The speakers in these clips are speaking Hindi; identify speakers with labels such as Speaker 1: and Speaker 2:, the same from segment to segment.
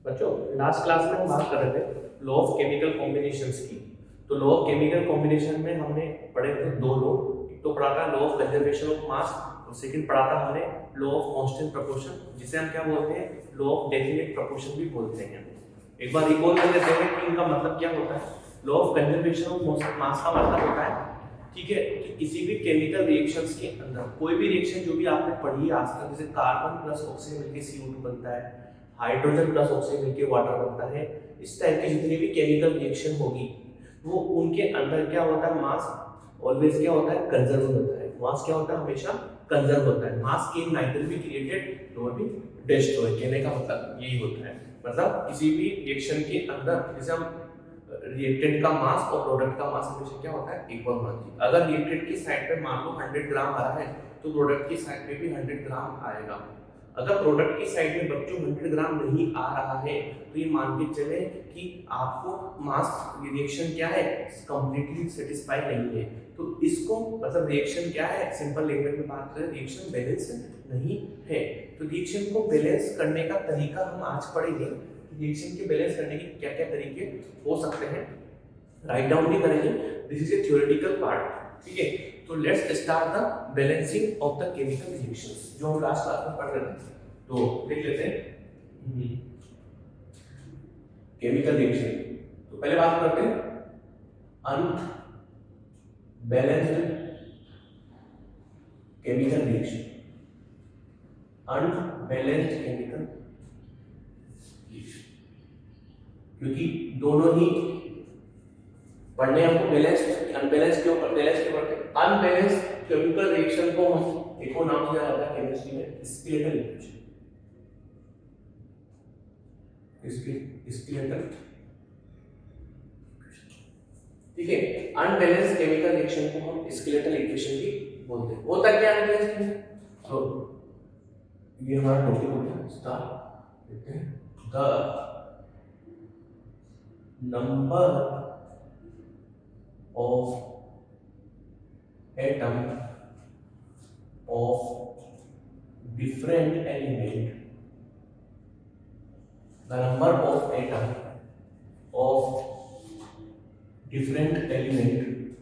Speaker 1: बच्चों लास्ट क्लास में हम बात कर रहे थे लॉ ऑफ केमिकल कॉम्बिनेशंस की। तो लॉ ऑफ केमिकल कॉम्बिनेशन में हमने पढ़े थे दो लॉ। एक तो पढ़ा था law of conservation of mass और सेकंड पढ़ा था हमने लॉ ऑफ कांस्टेंट प्रोपोर्शन, जिसे हम क्या बोलते हैं, लॉ ऑफ डेफिनेट प्रोपोर्शन भी बोलते हैं। एक बार रिकॉल कर लेते हैं कि इनका मतलब क्या होता है। Law of conservation of mass का मतलब होता है, ठीक है, कि किसी भी केमिकल रिएक्शंस के अंदर कोई भी रिएक्शन जो भी आपने पढ़ी है आज तक, जैसे कार्बन प्लस ऑक्सीजन मिलकर CO2 बनता है, हाइड्रोजन प्लस ऑक्सीजन मिलकर वाटर बनता है, इस टाइप की जितनी भी केमिकल रिएक्शन होगी वो उनके अंदर क्या होता है, मास ऑलवेज क्या होता है, कंजर्व होता है। मास क्या होता है, हमेशा कंजर्व होता है। मास can neither be created nor be destroy. कहने का मतलब यही होता है, मतलब किसी भी रिएक्शन के अंदर जैसे हम रिएक्टेंट का मास और प्रोडक्ट का मास हमेशा क्या होता है, इक्वल होना चाहिए। अगर रिएक्टेंट की साइड पे मान लो 100 ग्राम आ रहा है तो प्रोडक्ट की साइड पे भी 100 ग्राम आएगा। अगर प्रोडक्ट की साइड में बच्चों 100 ग्राम नहीं आ रहा है तो ये मान के चले कि आपको मास रिएक्शन क्या है, कंप्लीटली सेटिस्फाई नहीं है। तो इसको मतलब रिएक्शन क्या है, सिंपल लैंग्वेज में बात करें, रिएक्शन बैलेंस नहीं है। तो रिएक्शन को बैलेंस करने का तरीका हम आज पढ़ेंगे। रिएक्शन के बैलेंस करने के क्या क्या तरीके हो सकते हैं, राइट डाउन भी करेंगे। This is a theoretical part, ठीक है। तो let's start the balancing of the chemical reactions, जो हम लास्ट क्लास में पढ़ रहे थे। तो देख लेते हैं केमिकल रिएक्शन। तो पहले बात करते हैं unbalanced chemical reaction. Unbalanced chemical, क्योंकि दोनों ही पढ़ने हमको बैलेंस्ड अनबैलेंस्ड के ऊपर, बैलेंस के ऊपर। अनबैलेंस्ड केमिकल रिएक्शन को हम एक और नाम दिया जाता है केमिस्ट्री में स्केलेटल इक्वेशन। स्केलेटल, ठीक है। अनबैलेंस्ड केमिकल रिएक्शन को हम स्केलेटल इक्वेशन भी बोलते हैं। होता क्या है इसमें, तो ये हमारा टॉपिक होता है, स्टार्ट देखते हैं। The number of atom of different element, the number of atom of different element,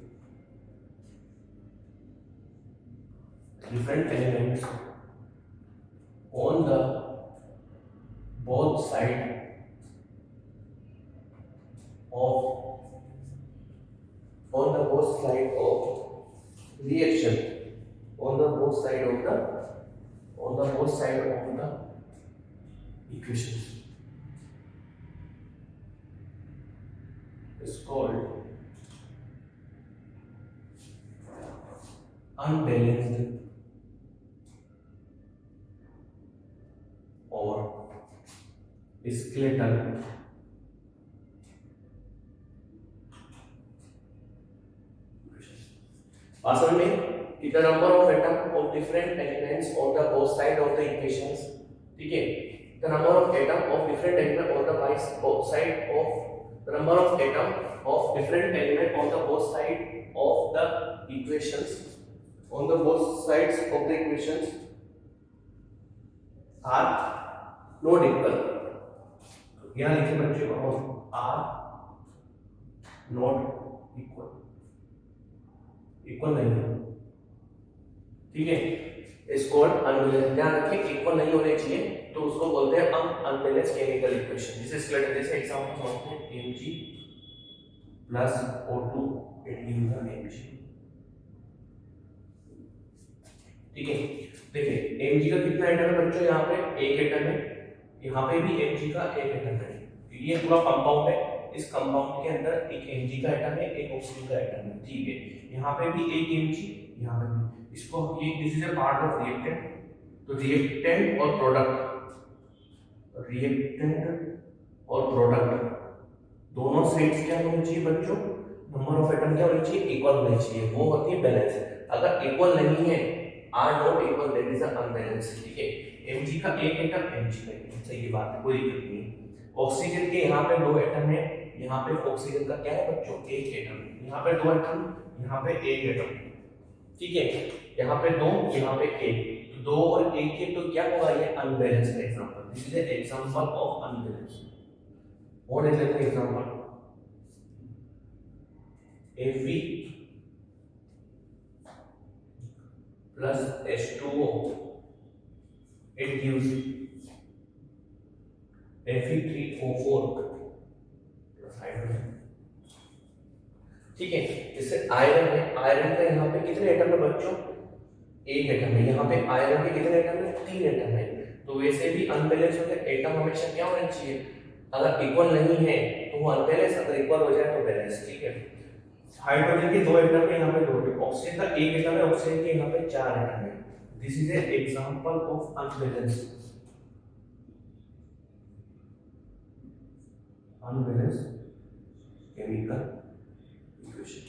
Speaker 1: different elements on the both side of on the both side of reaction, on the both side of the equation is called unbalanced or skeletal समझ में कि the number of atom of different elements on the both side of the equations, ठीक है, the number of atom of different element on the both side of the number of atom of different element on the both side of the equations, on the both sides of the equations are not equal। यहाँ लिखे बच्चों are not equal, इक्वल नहीं है, ठीक है। इसको अनबैलेंस, ध्यान रखें इक्वल नहीं होने चाहिए, तो उसको बोलते हैं हम अनबैलेंस केमिकल इक्वेशन। जैसे स्केलेटल, जैसे एग्जांपल समझते हैं Mg plus O2 it gives the Mg, ठीक है। देखिए Mg का कितना एटम है बच्चों, यहाँ पे एक एटम है, यहाँ पे भी Mg का एक एटम है। ये पूरा कंपाउंड है, इस कंपाउंड के अंदर एक Mg का एटम है, एक ऑक्सीजन का एटम है, ठीक है। यहाँ पे भी एक Mg, यहाँ पे भी, इसको ये this is a part of reactant. तो रिएक्टेंट और प्रोडक्ट, रिएक्टेंट और प्रोडक्ट दोनों साइड्स क्या होनी चाहिए बच्चों, नंबर ऑफ एटम क्या होनी चाहिए, इक्वल होनी चाहिए, वो होती है बैलेंस। अगर इक्वल नहीं है, are not equal, that is unbalance, ठीक है। Mg का एक एटम, Mg का एक एटम, सही बात है, कोई दिक्कत नहीं। ऑक्सीजन के यहाँ पे दो एटम है, यहाँ पे ऑक्सीजन का क्या है बच्चों, एक एटम, यहाँ पे दो एटम, यहाँ पे एक एटम, ठीक है। यहाँ पे 2, यहाँ पे 1, तो 2 और 1 के तो क्या होगा, ये unbalanced example, this is example of unbalanced. और देख लेते हैं example, Fe plus H2O, it gives Fe3O4 plus hydrogen. ठीक है, इससे आयरन है, आयरन का यहाँ पे कितने एटम है बच्चों, 1 एटम है। यहाँ पे आयरन के कितने एटम है, 3 एटम है। तो वैसे भी अनबैलेंस होते एटम हमेशा क्या होना चाहिए, अगर इक्वल नहीं है तो वो अनबैलेंस, अगर इक्वल हो जाए तो बैलेंस। ठीक है, हाइड्रोजन के 2 एटम है, यहाँ पे 2 है, ऑक्सीजन का 1 एटम है, ऑक्सीजन के यहाँ पे 4 एटम है। This is an example of unbalance chemical equation.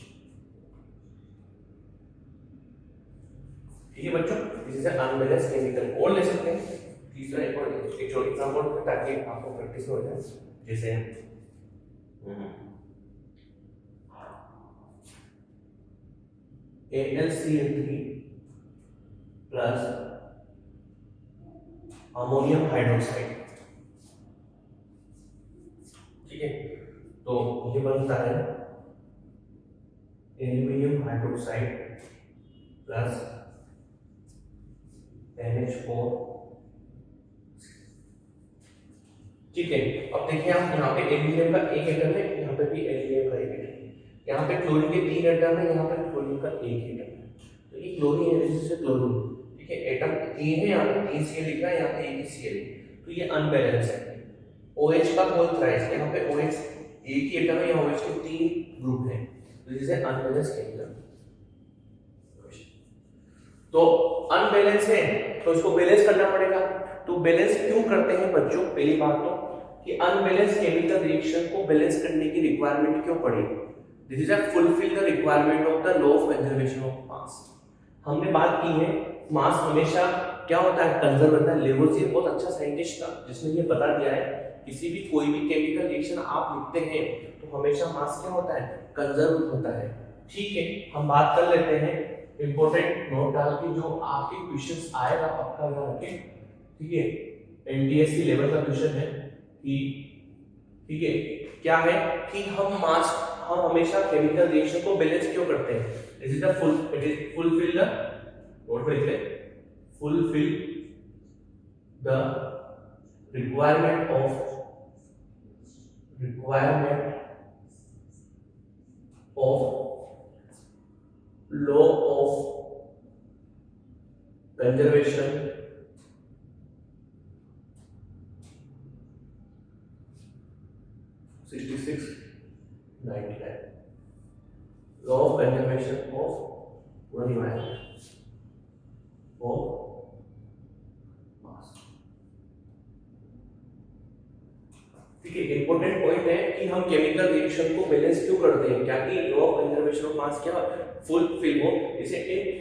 Speaker 1: ठीक है बच्चों, this is an unbalance chemical. और ले सकते हैं तीसरा एक और एग्जांपल, ताकि आपको प्रैक्टिस हो जाए। जैसे AlCl3 प्लस अमोनियम हाइड्रोक्साइड। ठीक है, तो ये बनता है एल्यूमिनियम हाइड्रोक्साइड प्लस NH4। ठीक है, अब देखिए आप, यहाँ पे एल्यूमिनियम का 1 एटम है, यहाँ पे भी एल्यूमिनियम का 1 एटम है, यहाँ पे क्लोरीन के 3 एटम है, यहाँ पे क्लोरीन का 1 एटम है। तो ये क्लोरीन है, जिससे क्लोरीन। ठीक है, एटम 3 है, यहाँ पे 3 Cl लिख रहा है, यहाँ पे 1 Cl है, तो ये अनबैलेंस है। OH का होल थ्राइस, यहाँ पे OH 1 ही एटम है, यहाँ OH के 3 ग्रुप है, तो दिस इज अनबैलेंस केमिकल। तो अनबैलेंस है तो इसको बैलेंस करना पड़ेगा। तो बैलेंस क्यों करते हैं बच्चों, पहली बात तो कि अनबैलेंस केमिकल रिएक्शन को बैलेंस करने की रिक्वायरमेंट क्यों पड़ी। This is a fulfil the requirement of the law of conservation of mass. हमने बात की है मास हमेशा क्या होता है, कंजर्व होता है। लेवोजियर बहुत अच्छा साइंटिस्ट था जिसने ये बता दिया है, किसी भी कोई भी केमिकल रिएक्शन आप लिखते हैं तो हमेशा मास क्या होता है, कंजर्व होता है। ठीक है, हम बात कर लेते हैं इंपॉर्टेंट नोट डाल के, जो आपके क्वेश्चंस आएगा पक्का याद रखें। ठीक है, एनटीएससी लेवल का क्वेश्चन है कि, ठीक है, क्या है कि हम हमेशा केमिकल रिएक्शन को बैलेंस क्यों करते हैं। This is the fulfil the fulfill the requirement of law of conservation law of conservation of environment of mass। ठीक है, इंपॉर्टेंट पॉइंट है कि हम केमिकल रिएक्शन को बैलेंस क्यों करते हैं, क्या कि law of conservation of mass क्या फुलफिल हो। इसे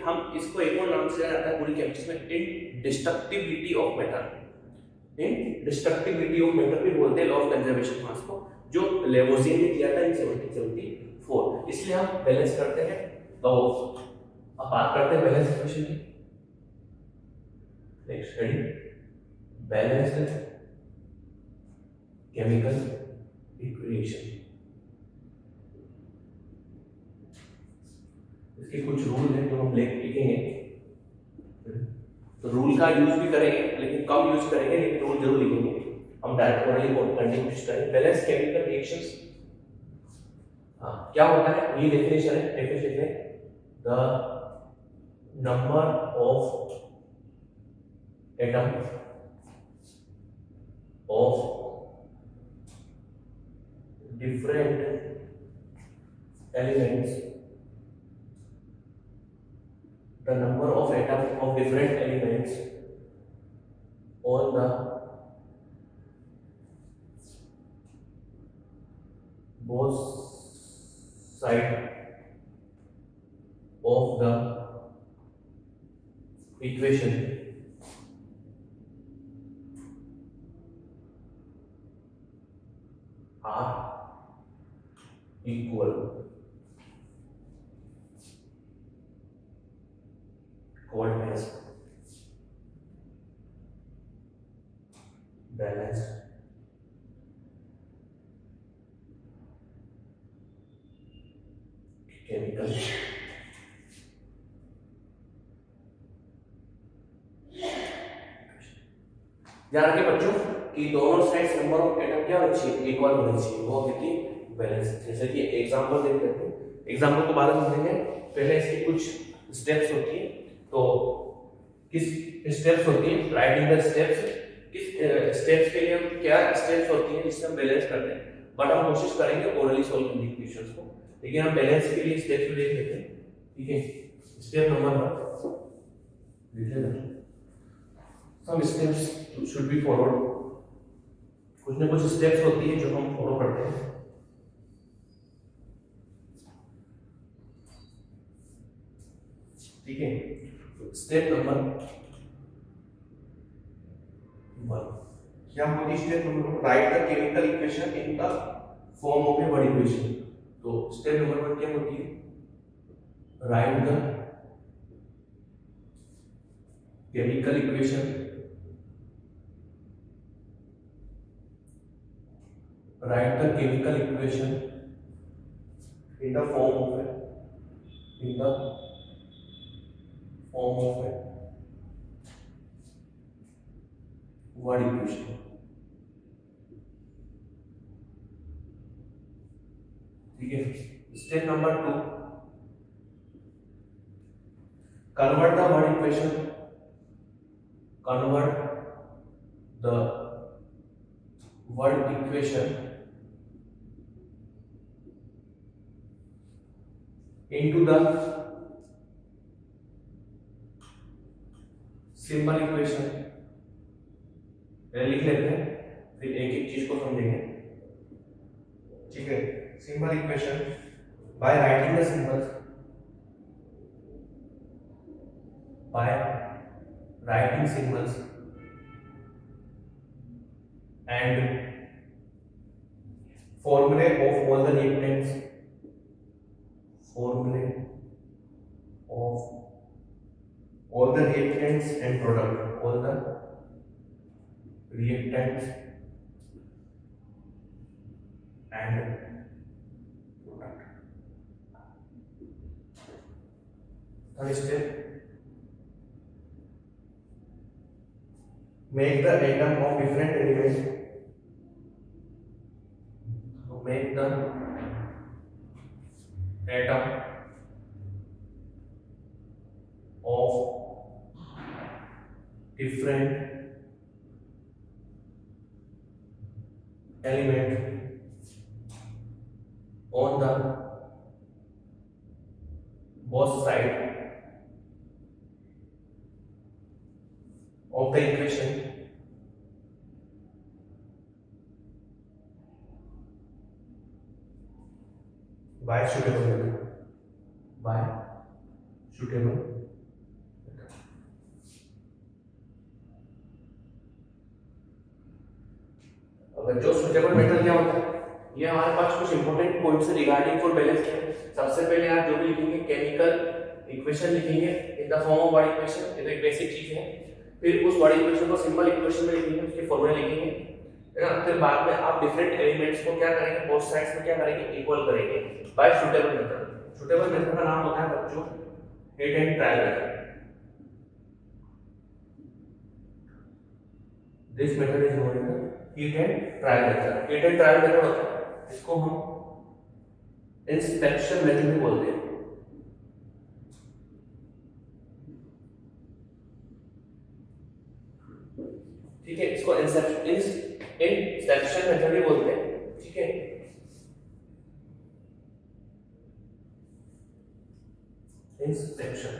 Speaker 1: हम इसको एक और नाम से जाना जाता है पूरी केमिस्ट्री में, इनडिस्ट्रक्टिबिलिटी ऑफ मैटर। इनडिस्ट्रक्टिबिलिटी ऑफ मैटर भी बोलते हैं law of conservation of mass को, जो लेवोजियर ने दिया था इन 1774। इसलिए हम बैलेंस करते हैं। तो अब बात करते हैं बैलेंस इक्वेशन की। Next heading, balanced chemical equation. इसके कुछ रूल हैं जो हम लिखेंगे, तो रूल का यूज भी करेंगे लेकिन कम यूज करेंगे, लेकिन रूल जरूर लिखेंगे। हम डायरेक्ट ओरली करने की कोशिश करेंगे। बैलेंस केमिकल रिएक्शंस क्या होता है, ये डेफिनेशन है। डेफिनेशन है the number of atom of different elements, the number of atoms of different elements on the both sides of the equation are equal। Balance chemical ध्यान रखिए बच्चों कि दोनों साइड्स नंबर ऑफ एटम क्या होनी चाहिए, इक्वल होनी चाहिए, वो होती है बैलेंस। जैसे कि एग्जांपल देख लेते हैं, एग्जांपल को बाद में समझेंगे, पहले इसकी कुछ स्टेप्स होती है। तो किस स्टेप्स होती है, राइटिंग द स्टेप्स, किस स्टेप्स के लिए हम क्या स्टेप्स होती है जिससे हम बैलेंस करते हैं, बट हम कोशिश करेंगे ओरली सॉल्व करने की क्वेश्चंस को, लेकिन हम बैलेंस के लिए स्टेप्स देख लेते हैं। ठीक है, स्टेप नंबर 1 लिख लेते हैं, some steps should be followed, कुछ ना कुछ स्टेप्स होती है जो हम फॉलो करते हैं। ठीक है, स्टेप नंबर 1 क्या होती है, step number 1 right the chemical equation in the form of a word equation. तो स्टेप नंबर 1 क्या होती है, right the chemical equation write the chemical equation in the form of a word equation। ठीक है, step number 2 convert the word equation into the simple equation. लिख लेते हैं, फिर एक एक चीज को समझेंगे। ठीक है, simple equation by writing the symbols, by writing symbols and formulae of all the reactants, formulae of all the reactants and product, all the reactants and product। Third step, make the atom of different elements, make the atom of different element on the both side of the equation by suitable method, by suitable method। जो सुटेबल मेथड क्या होता है, ये हमारे पास कुछ important points regarding for balance है। सबसे पहले आप जो भी लिखेंगे केमिकल इक्वेशन लिखेंगे in the form of word equation, ये तो एक बेसिक चीज है। फिर उस वर्ड इक्वेशन को सिंपल इक्वेशन में लिखेंगे, उसके फॉर्मूले लिखेंगे, है ना। फिर बाद में आप डिफरेंट एलिमेंट्स को क्या करेंगे, बोथ साइड्स में क्या करेंगे, इक्वल करेंगे by suitable method. Suitable method का नाम होता है बच्चों hit and trial method. This method is known as hit and trial method. Hit and trial method होता है, इसको हम इंस्पेक्शन मेथड भी बोलते हैं। ठीक है, इसको इंस्पेक्शन मेथड भी बोलते हैं। ठीक है, इंस्पेक्शन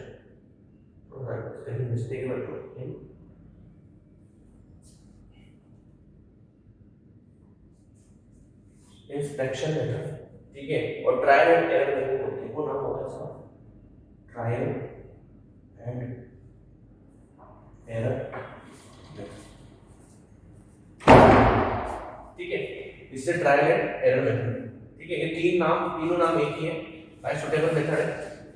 Speaker 1: मिस्टेक इंस्पेक्शन मेथड। ठीक है, और ट्रायल एंड एरर मेथड होते हैं, वो नाम होता है इसका ट्रायल एंड एरर। ठीक है, इससे ट्रायल एंड एरर मेथड। ठीक है, ये तीनों नाम एक ही है, बाय सुटेबल मेथड है।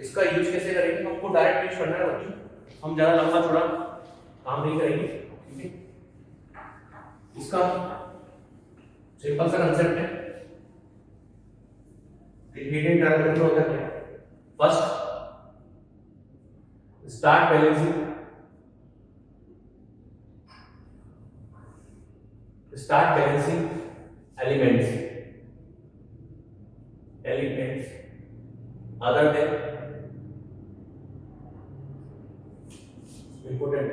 Speaker 1: इसका यूज कैसे करेंगे, हमको डायरेक्ट यूज करना है बच्चों, हम ज्यादा लंबा चौड़ा काम नहीं करेंगे। ठीक है, इसका सिंपल सा कंसेप्ट है, हीटिंग टर्मिनल में होता है first start balancing elements other than important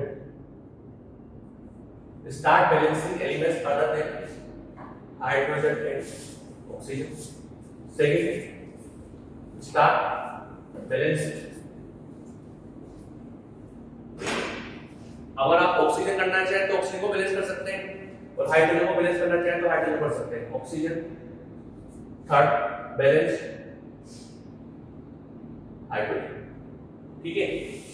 Speaker 1: start balancing elements other than hydrogen and oxygen. Second, start balance अगर आप ऑक्सीजन करना चाहें तो ऑक्सीजन को बैलेंस कर सकते हैं और हाइड्रोजन को बैलेंस करना चाहें तो हाइड्रोजन कर सकते हैं ऑक्सीजन। थर्ड बैलेंस हाइड्रोजन, ठीक है।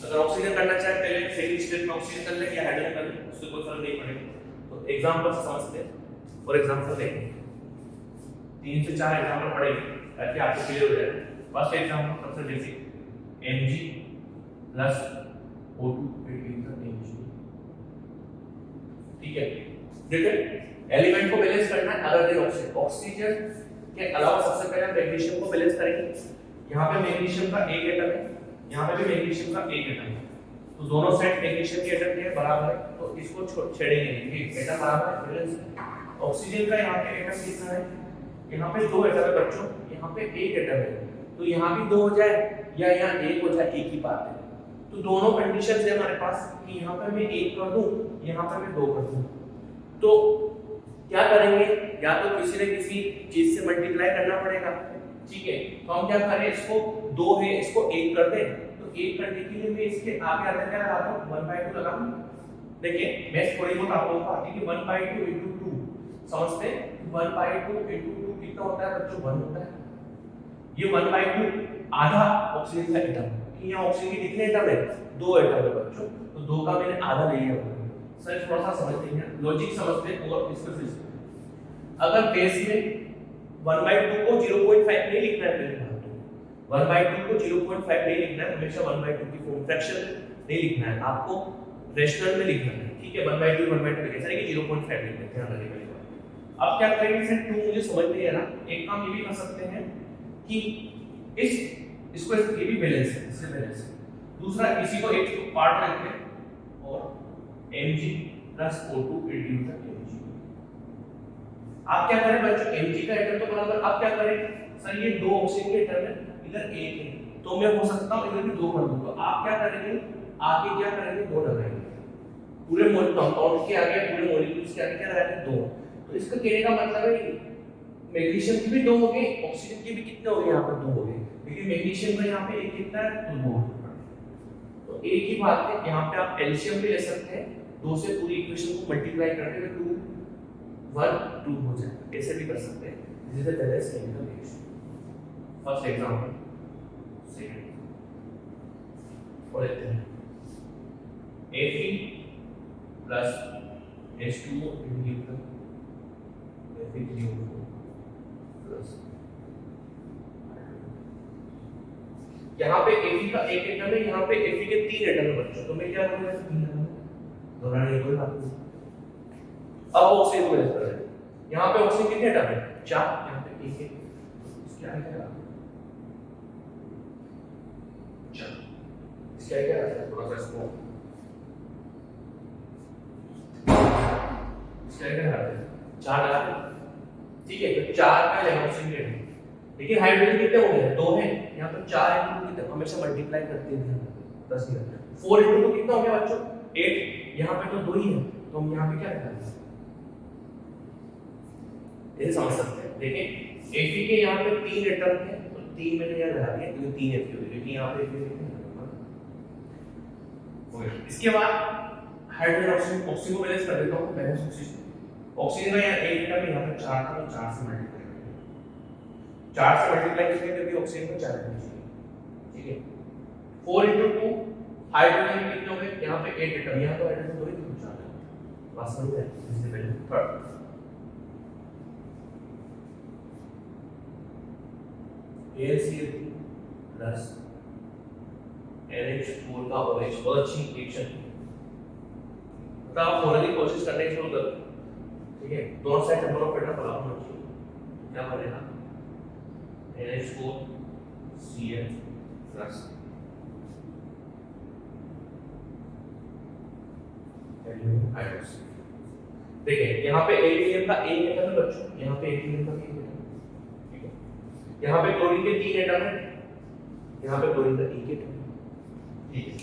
Speaker 1: अगर ऑक्सीजन करना चाहे पहले सेकंड स्टेप में ऑक्सीजन कर ले या हाइड्रोजन कर ले, उससे कोई फर्क नहीं पड़ेगा। तो एग्जांपल से समझते हैं और एग्जांपल देखेंगे, 3 से 4 एग्जांपल पढ़ेंगे ताकि आपको क्लियर हो जाए। फर्स्ट एग्जांपल सबसे basic Mg plus O2 Mg, ठीक है। देखिए एलिमेंट को बैलेंस करना है अदर देन ऑक्सीजन। ऑक्सीजन के अलावा सबसे पहले हम मैग्नीशियम को बैलेंस करेंगे। यहाँ पे मैग्नीशियम का एक एटम है, यहाँ पे भी मैग्नीशियम का एक एटम है, तो दोनों सेट मैग्नीशियम के एटम के बराबर है, तो इसको छेड़ेंगे नहीं, एटम बराबर है बैलेंस। ऑक्सीजन का यहाँ पे एटम कितना है, यहाँ पे 2 एटम है बच्चों, यहाँ पे एक एटम है, तो यहाँ भी 2 हो जाए या यहाँ 1 हो जाए, एक ही बात है। तो दोनों कंडीशन है हमारे पास कि यहाँ पे मैं 1 कर दूं, यहाँ पे मैं 2 कर दूं। तो क्या करेंगे, या तो किसी न किसी चीज से मल्टीप्लाई करना पड़ेगा, ठीक है। तो हम क्या करें, इसको 2 है इसको 1 कर दें, तो 1 करने के लिए मैं इसके आगे आता क्या लगाता हूं 1/2 लगाऊं। देखिए मैं थोड़ी बहुत आप लोगों को आती है कि 1/2 * 2 समझते हैं। 1/2 * 2 कितना होता है बच्चों, 1 होता है। ये 1/2 आधा ऑक्सीजन का एटम, कि यहाँ ऑक्सीजन के कितने एटम है, 2 एटम है बच्चों, तो 2 का मैंने आधा ले लिया। सर थोड़ा सा समझते हैं, लॉजिक समझते हैं और डिस्कस। अगर बेस में 1/2 को 0.5 नहीं लिखना है, पहले बात तो 1/2 को 0.5 नहीं लिखना है, हमेशा 1/2 की फॉर्म फ्रैक्शन नहीं लिखना है, आपको रेशनल में लिखना है, ठीक है। 1/2 लिखे, सर कि 0.5 लिख देते हैं अलग अलग। अब क्या करेंगे सर, 2 मुझे समझ नहीं आ रहा, एक काम ये भी कर सकते हैं कि इसको ये भी बैलेंस है, इससे बैलेंस है। दूसरा इसी को एक पार्ट रखते हैं और Mg plus O2 reduce the Mg। आप क्या करें बच्चों, Mg का एटम तो बराबर, आप क्या करें सर, ये 2 ऑक्सीजन के एटम है, इधर 1 है, तो मैं हो सकता हूं इधर भी 2 कर दूं। तो आप क्या करेंगे, आगे क्या करेंगे, 2 लगाएंगे, पूरे कंपाउंड के आगे, पूरे मॉलिक्यूल्स के आगे क्या लगाएंगे, 2। तो इसका कहने का मतलब है कि मैग्नीशियम की भी 2 हो गए, ऑक्सीजन की भी कितने हो गए, यहाँ पर 2 हो गए, लेकिन मैग्नीशियम का यहाँ पे 1 कितना है, तो 2। तो एक ही बात है, यहाँ पे आप एलसीएम भी ले सकते हैं, 2 से पूरी इक्वेशन को मल्टीप्लाई करके 2 1 2 हो जाए, ऐसे भी कर सकते हैं। This is the balance chemical reaction. First example, second और लेते हैं Fe plus H2O neutral Fe3O4 plus यहाँ पे Fe का एक एटम है, यहाँ पे Fe के 3 एटम है बच्चों, तो मैं क्या करूँगा, 3 लगाऊंगा, दोहराने की कोई बात नहीं। अब ऑक्सीजन को लेकर हैं, यहाँ पे ऑक्सीजन कितने एटम है, 4, यहाँ पे 1 है, इसके आगे क्या रहा, 4, इसके आगे क्या रहा, थोड़ा सा इसको इसके आगे क्या रहा, 4 लगा, ठीक है। तो 4 का लेंगे ऑक्सीजन के, लेकिन हाइड्रोजन कितने हो गए, 2 है, यहाँ पे 4 * 2 कितने, हमेशा मल्टीप्लाई करते हैं 10 नहीं, 4 * 2 कितना हो गया बच्चों, 8, यहाँ पे तो 2 ही है, तो हम यहाँ पे क्या करेंगे, ये समझ सकते हैं। देखिए Fe के यहाँ पे 3 एटम है, तो 3 मैंने यहाँ लगा दिया, क्योंकि 3 Fe हो गए, क्योंकि यहाँ पे इसके बाद हाइड्रोजन ऑक्सीजन को बैलेंस कर देता हूँ, बैलेंस ऑक्सीजन का यहाँ 1 एटम है, यहाँ पे 4 था, तो 4 से मल्टीप्लाई करेंगे, 4 से मल्टीप्लाई करके क्योंकि ऑक्सीजन को 4 एटम चाहिए, ठीक है। 4 * 2 हाइड्रोजन कितने हो गए, यहाँ पे 8 एटम, यहाँ तो हाइड्रोजन 2 ही, तो 4 है, बस हो गया। इससे पहले थर्ड AlCl3 प्लस NH4 का OH, बहुत अच्छी रिएक्शन। तो आप होने की कोशिश करने की शुरू करो, ठीक है, दोनों साइड नंबर ऑफ एटम बराबर होना चाहिए, क्या बनेगा NH4Cl प्लस एल्यूमिनियम हाइड्रोक्साइड। देखिए यहाँ पे एल्यूमिनियम का एक एटम है बच्चों, यहाँ पे एल्यूमिनियम का एक एटम, ठीक है, यहाँ पे क्लोरीन के 3 एटम है, यहाँ पे क्लोरीन का एक एटम, ठीक है,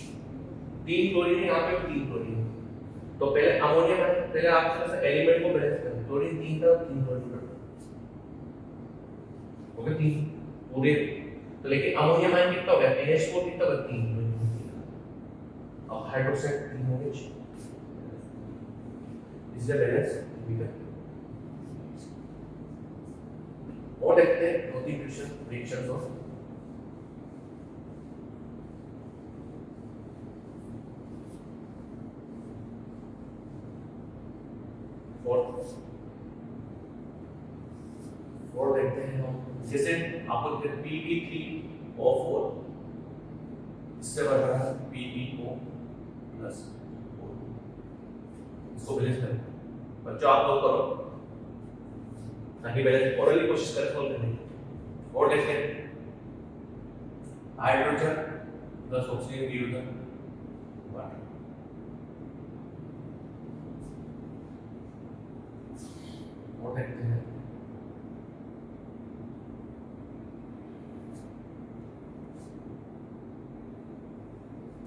Speaker 1: 3 क्लोरीन है, यहाँ पे 3 क्लोरीन है। तो पहले अमोनिया का, पहले आप इस एलिमेंट को बैलेंस करें, क्लोरीन 3 था, 3 क्लोरीन का, ओके 3 पूरे। तो लेकिन अमोनिया आयन कितना हो गया, NH4 कितना हो गया, 3, अब हाइड्रोक्साइड 3 हो गया। Is the balance bigger? और देखते हैं रिएक्शंस और फोर देखते हैं हम, जैसे आपको PB3O4 इससे बन रहा है PbO+, इसको बैलेंस करें बच्चों, आप लोग करो ताकि बैलेंस ओरली कोशिश करें सॉल्व करने की। और देखते हैं हाइड्रोजन प्लस ऑक्सीजन की यूज वाटर, और देखते हैं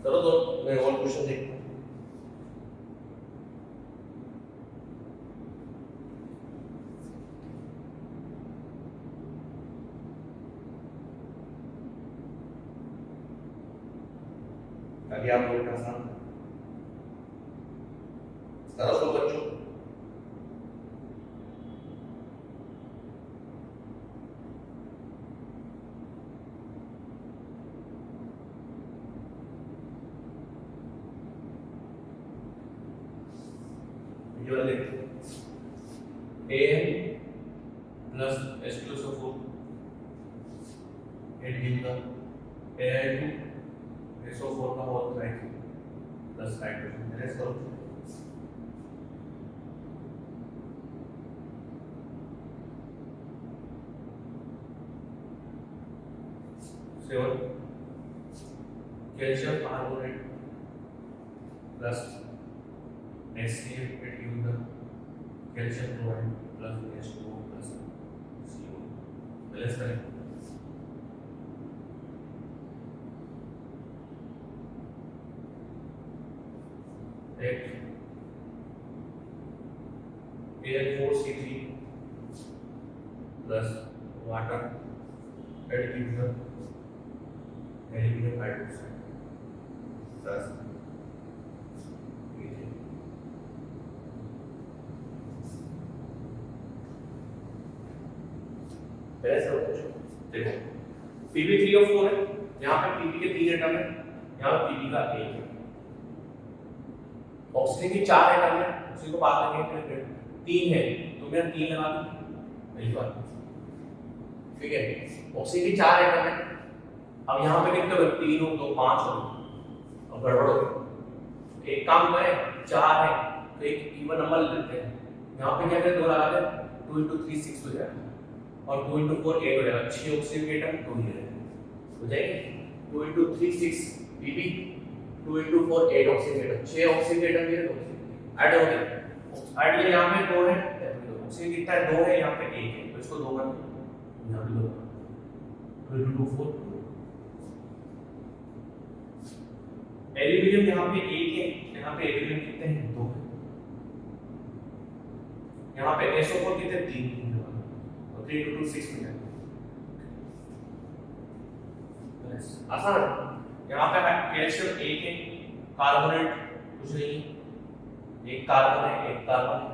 Speaker 1: चलो तो मैं और क्वेश्चन देखता हूं। ताकि आप लोग का आसान करो तो बच्चों। ये वाला देखते हैं AN plus H2SO4 8 गिवगा AI2 SO4 का whole right plus hydrogen balance करो। Seven calcium carbonate plus HCl it gives the calcium chloride plus H2O plus CO balance करें। एक Al4C3 plus water it gives the aluminum hydroxide plus देखो Pb3O4 है, यहाँ पे Pb के 3 एटम है, यहाँ पे Pb का 1 है, ऑक्सीजन की 4 एटम है, उसी को बात करेंगे 3 है, तो मैं 3 लगा दूं, वही बात, ठीक है, ऑक्सीजन की 4 एटम है। अब यहाँ पे कितने हो, 3 हो तो 5 हो, अब गड़बड़ हो गई। एक काम करें 4 है तो एक इवन नंबर लेते हैं, यहाँ पे क्या करें 2 लगा दें, 2 × 3 6 हो जाएगा और 2 × 4 8 हो जाएगा, 6 ऑक्सीजन के एटम 2 ही रहेंगे, हो जाएंगे 2 × 3 6 Pb 2 × 4 8 ऑक्सीजन के एटम, 6 ऑक्सीजन के एटम ये तो ऐड हो गए, ऐड ये यहाँ पे 2 है, ऑक्सीजन कितना है 2 है, यहाँ पे 1 है, तो इसको 2 कर दो, यहाँ पे 2 2 × 2 4 एल्यूमिनियम यहाँ पे 1 है, यहाँ पे एल्यूमिनियम कितने हैं 2 है, यहाँ पे SO4 कितने 3 है, 3 × 2 6 मिनट आसान। यहाँ पे कैल्शियम 1 है, कार्बोनेट कुछ नहीं है, एक कार्बन है, एक कार्बन है,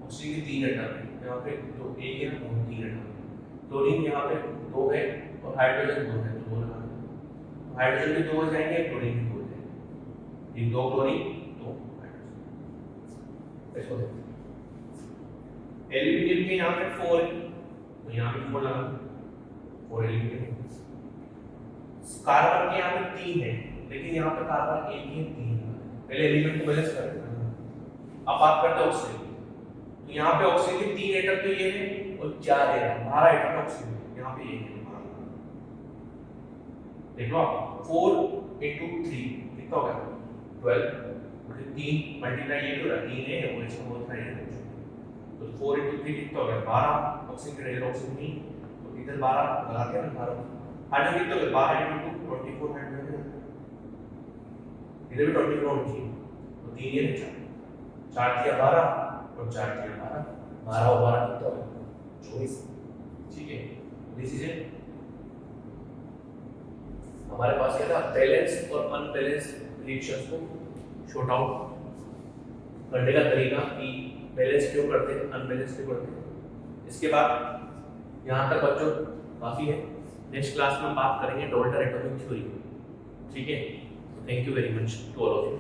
Speaker 1: ऑक्सीजन के 3 एटम है, यहाँ पे तो 1 है 3 एटम है, क्लोरीन यहाँ पे 2 है और हाइड्रोजन 2 है, तो 2 लगा दो, हाइड्रोजन के 2 हो जाएंगे, क्लोरीन के 2 हो जाएंगे, ये 2 क्लोरीन 2 हाइड्रोजन। इसको देखते हैं एल्यूमिनियम के यहाँ पे 4 है, तो यहाँ पे 4 लगा दो, 4 एल्यूमिनियम। कार्बन के यहाँ पे 3 है, लेकिन यहाँ पे कार्बन 1 ही 3 है, पहले एलिमेंट को बैलेंस करते हैं। अब बात करते हैं ऑक्सीजन, तो यहाँ पे ऑक्सीजन के 3 एटम तो ये है और 4 एटम 12 एटम ऑक्सीजन यहाँ पे ये है। देख लो आप 4 into 3 कितना हो गया 12 3 मल्टीप्लाई ये हो रहा है 3 है वो इसका बहुत है तो 4 into 3 कितना हो गया 12 ऑक्सीजन के इधर ऑक्सीजन नहीं तो इधर 12 लगा के ना 12 हाइड्रोजन कितना हो गया 12 into 2 24 हाइड्रोजन इधर भी 24 होना चाहिए तो 3 ये बचा 4 किया 12 और 4 किया 12 और 12 कितना हो गया 24 ठीक है दिस इज इट। हमारे पास क्या था बैलेंस और अनबैलेंस रिएक्शंस को शॉर्ट आउट करने का तरीका कि बैलेंस क्यों करते हैं अनबैलेंस क्यों करते हैं। इसके बाद यहाँ तक बच्चों काफ़ी है, नेक्स्ट क्लास में हम बात करेंगे डाल्टन एटॉमिक थ्योरी। ठीक है, thank you very much to all of you.